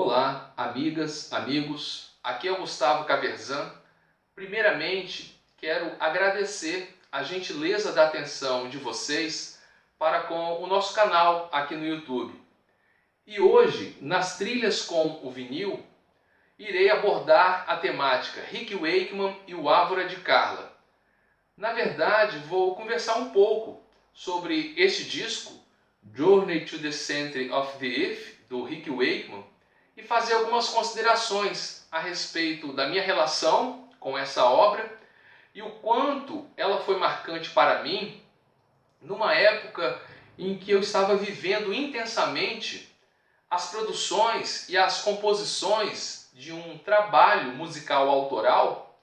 Olá, amigas, amigos, aqui é o Gustavo Caverzan. Primeiramente, quero agradecer a gentileza da atenção de vocês para com o nosso canal aqui no YouTube. E hoje, nas trilhas com o vinil, irei abordar a temática Rick Wakeman e o Ávora de Carla. Na verdade, vou conversar um pouco sobre este disco, Journey to the Center of the Earth, do Rick Wakeman, e fazer algumas considerações a respeito da minha relação com essa obra e o quanto ela foi marcante para mim numa época em que eu estava vivendo intensamente as produções e as composições de um trabalho musical autoral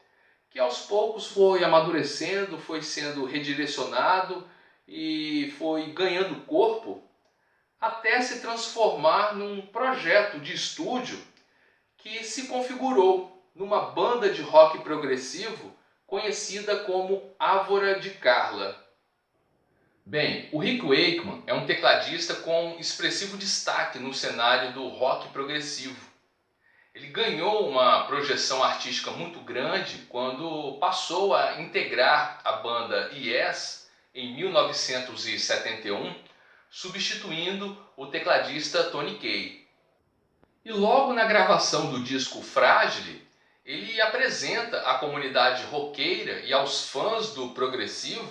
que aos poucos foi amadurecendo, foi sendo redirecionado e foi ganhando corpo até se transformar num projeto de estúdio que se configurou numa banda de rock progressivo conhecida como Ávora de Carla. Bem, o Rick Wakeman é um tecladista com expressivo destaque no cenário do rock progressivo. Ele ganhou uma projeção artística muito grande quando passou a integrar a banda Yes em 1971, substituindo o tecladista Tony Kaye. E logo na gravação do disco Fragile, ele apresenta à comunidade roqueira e aos fãs do progressivo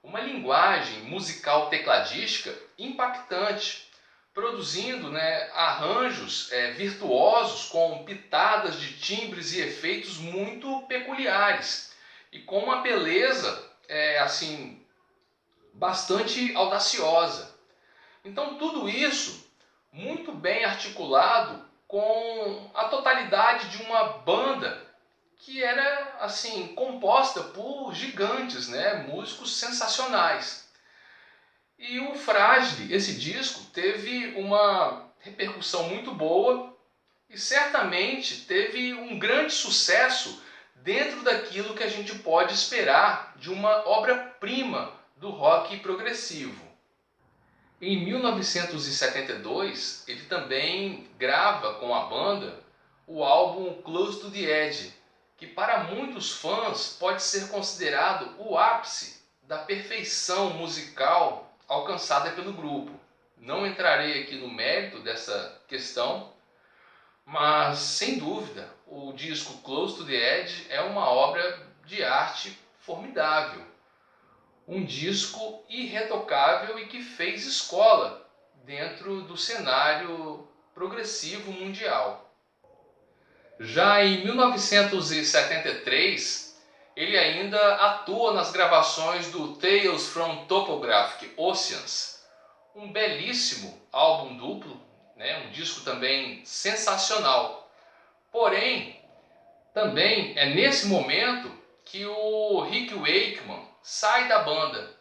uma linguagem musical tecladística impactante, produzindo arranjos virtuosos com pitadas de timbres e efeitos muito peculiares e com uma beleza bastante audaciosa. Então tudo isso muito bem articulado com a totalidade de uma banda que era composta por gigantes, músicos sensacionais. E o Fragile, esse disco, teve uma repercussão muito boa e certamente teve um grande sucesso dentro daquilo que a gente pode esperar de uma obra-prima do rock progressivo. Em 1972, ele também grava com a banda o álbum Close to the Edge, que para muitos fãs pode ser considerado o ápice da perfeição musical alcançada pelo grupo. Não entrarei aqui no mérito dessa questão, mas sem dúvida o disco Close to the Edge é uma obra de arte formidável. Um disco irretocável e que fez escola dentro do cenário progressivo mundial. Já em 1973, ele ainda atua nas gravações do Tales from Topographic Oceans, um belíssimo álbum duplo, um disco também sensacional. Porém, também é nesse momento que o Rick Wakeman sai da banda.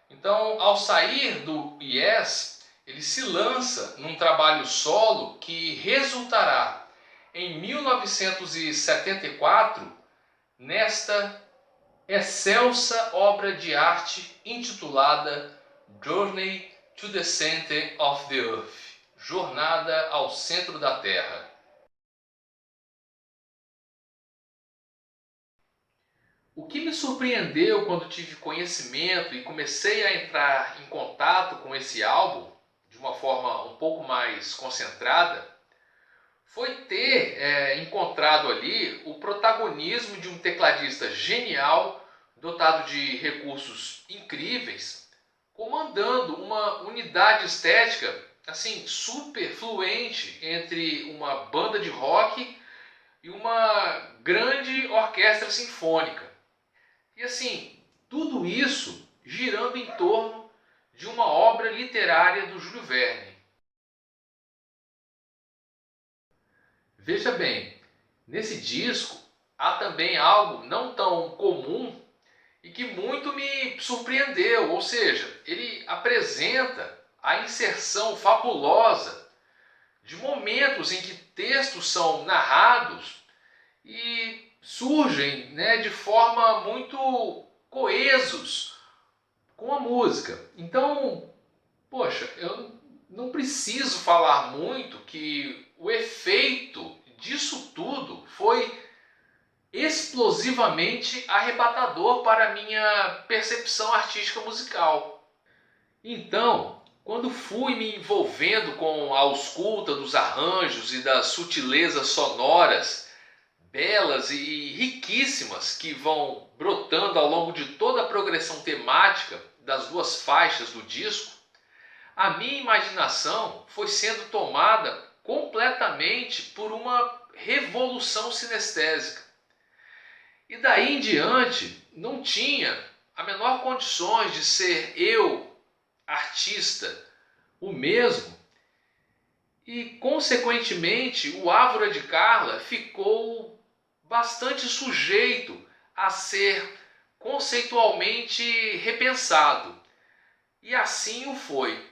Então, ao sair do Yes, ele se lança num trabalho solo que resultará em 1974 nesta excelsa obra de arte intitulada Journey to the Center of the Earth, Jornada ao Centro da Terra. O que me surpreendeu quando tive conhecimento e comecei a entrar em contato com esse álbum de uma forma um pouco mais concentrada foi ter encontrado ali o protagonismo de um tecladista genial, dotado de recursos incríveis, comandando uma unidade estética super fluente entre uma banda de rock e uma grande orquestra sinfônica. E tudo isso girando em torno de uma obra literária do Júlio Verne. Veja bem, nesse disco há também algo não tão comum e que muito me surpreendeu, ou seja, ele apresenta a inserção fabulosa de momentos em que textos são narrados e surgem de forma muito coesos com a música. Então, poxa, eu não preciso falar muito que o efeito exclusivamente arrebatador para a minha percepção artística musical. Então, quando fui me envolvendo com a ausculta dos arranjos e das sutilezas sonoras belas e riquíssimas que vão brotando ao longo de toda a progressão temática das duas faixas do disco, a minha imaginação foi sendo tomada completamente por uma revolução sinestésica. E daí em diante não tinha a menor condições de ser eu, artista, o mesmo. E consequentemente o Ávora de Carla ficou bastante sujeito a ser conceitualmente repensado. E assim o foi.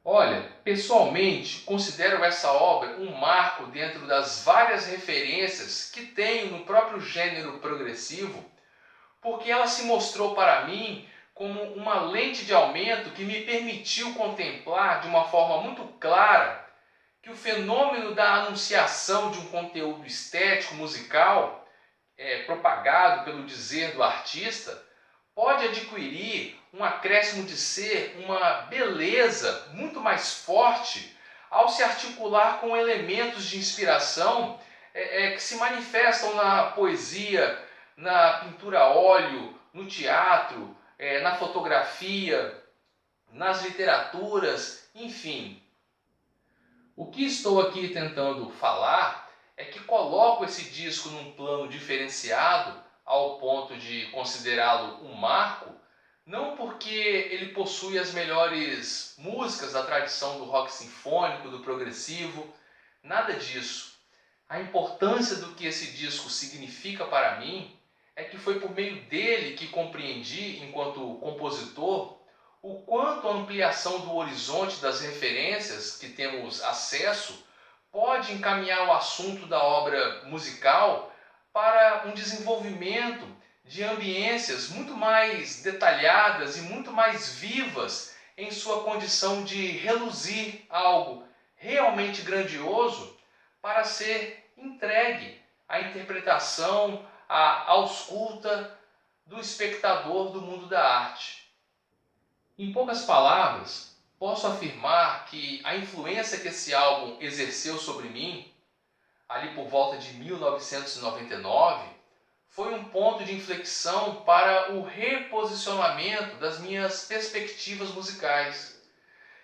Olha, pessoalmente, considero essa obra um marco dentro das várias referências que tenho no próprio gênero progressivo, porque ela se mostrou para mim como uma lente de aumento que me permitiu contemplar de uma forma muito clara que o fenômeno da anunciação de um conteúdo estético musical, propagado pelo dizer do artista, pode adquirir um acréscimo de ser uma beleza muito mais forte ao se articular com elementos de inspiração que se manifestam na poesia, na pintura a óleo, no teatro, na fotografia, nas literaturas, enfim. O que estou aqui tentando falar é que coloco esse disco num plano diferenciado ao ponto de considerá-lo um marco, não porque ele possui as melhores músicas da tradição do rock sinfônico, do progressivo, nada disso. A importância do que esse disco significa para mim é que foi por meio dele que compreendi, enquanto compositor, o quanto a ampliação do horizonte das referências que temos acesso pode encaminhar o assunto da obra musical para um desenvolvimento de ambiências muito mais detalhadas e muito mais vivas em sua condição de reluzir algo realmente grandioso para ser entregue à interpretação, à ausculta do espectador do mundo da arte. Em poucas palavras, posso afirmar que a influência que esse álbum exerceu sobre mim, ali por volta de 1999, foi um ponto de inflexão para o reposicionamento das minhas perspectivas musicais.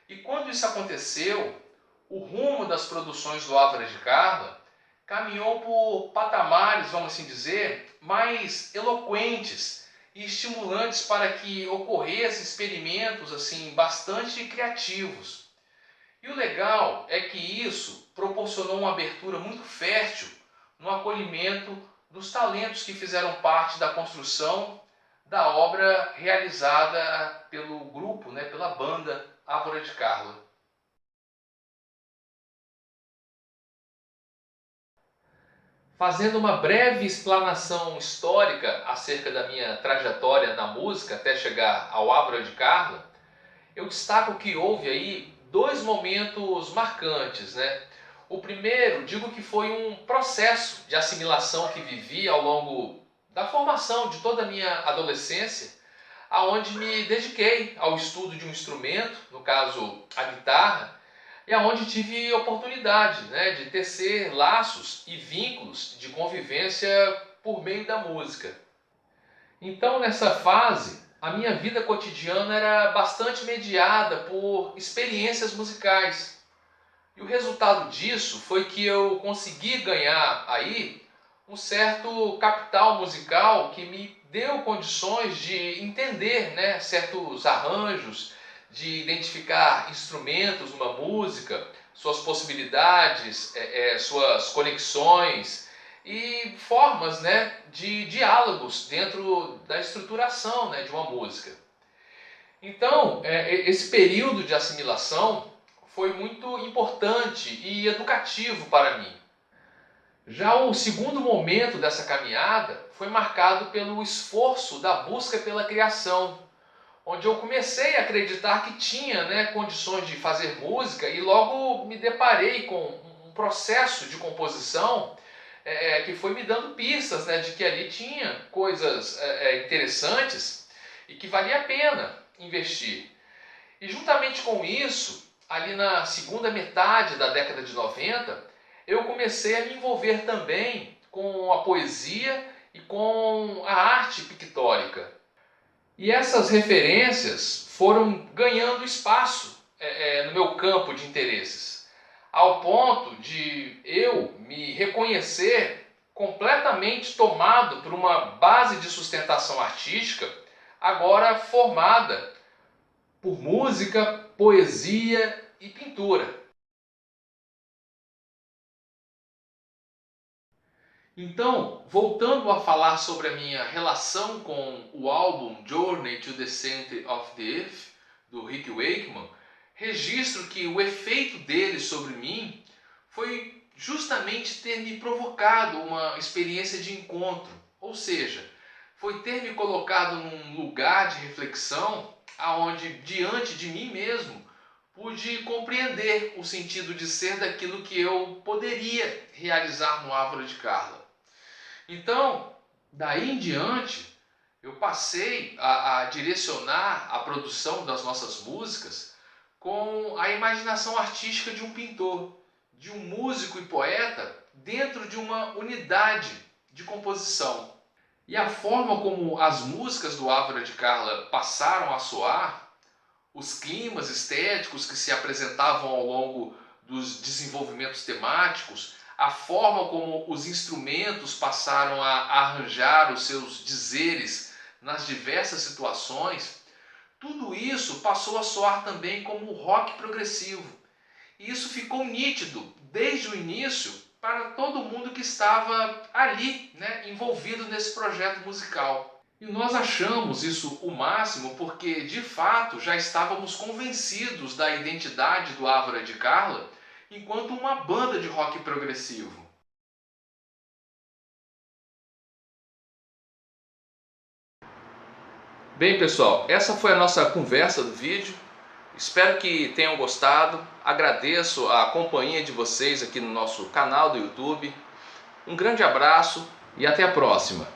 E quando isso aconteceu, o rumo das produções do Ávora de Carla caminhou por patamares, vamos assim dizer, mais eloquentes e estimulantes para que ocorressem experimentos assim bastante criativos. E o legal é que isso proporcionou uma abertura muito fértil no acolhimento dos talentos que fizeram parte da construção da obra realizada pelo grupo, pela banda Ávora de Carla. Fazendo uma breve explanação histórica acerca da minha trajetória na música até chegar ao Ávora de Carla, eu destaco que houve aí dois momentos marcantes, O primeiro, digo que foi um processo de assimilação que vivi ao longo da formação de toda a minha adolescência, aonde me dediquei ao estudo de um instrumento, no caso a guitarra, e aonde tive oportunidade de tecer laços e vínculos de convivência por meio da música. Então, nessa fase, a minha vida cotidiana era bastante mediada por experiências musicais. E o resultado disso foi que eu consegui ganhar aí um certo capital musical que me deu condições de entender certos arranjos, de identificar instrumentos numa música, suas possibilidades, suas conexões e formas de diálogos dentro da estruturação de uma música. Então, esse período de assimilação foi muito importante e educativo para mim. Já o segundo momento dessa caminhada foi marcado pelo esforço da busca pela criação, onde eu comecei a acreditar que tinha, né, condições de fazer música, e logo me deparei com um processo de composição que foi me dando pistas, né, de que ali tinha coisas interessantes e que valia a pena investir. E juntamente com isso, ali na segunda metade da década de 90, eu comecei a me envolver também com a poesia e com a arte pictórica. E essas referências foram ganhando espaço no meu campo de interesses, ao ponto de eu me reconhecer completamente tomado por uma base de sustentação artística, agora formada por música, poesia e pintura. Então, voltando a falar sobre a minha relação com o álbum Journey to the Center of the Earth, do Rick Wakeman, registro que o efeito dele sobre mim foi justamente ter me provocado uma experiência de encontro, ou seja, foi ter me colocado num lugar de reflexão aonde, diante de mim mesmo, pude compreender o sentido de ser daquilo que eu poderia realizar no Ávora de Carla. Então, daí em diante, eu passei a direcionar a produção das nossas músicas com a imaginação artística de um pintor, de um músico e poeta dentro de uma unidade de composição. E a forma como as músicas do Ávora de Carla passaram a soar, os climas estéticos que se apresentavam ao longo dos desenvolvimentos temáticos, a forma como os instrumentos passaram a arranjar os seus dizeres nas diversas situações, tudo isso passou a soar também como rock progressivo. E isso ficou nítido desde o início para todo mundo que estava ali, né, envolvido nesse projeto musical. E nós achamos isso o máximo porque, de fato, já estávamos convencidos da identidade do Ávora de Carla enquanto uma banda de rock progressivo. Bem, pessoal, essa foi a nossa conversa do vídeo. Espero que tenham gostado. Agradeço a companhia de vocês aqui no nosso canal do YouTube. Um grande abraço e até a próxima.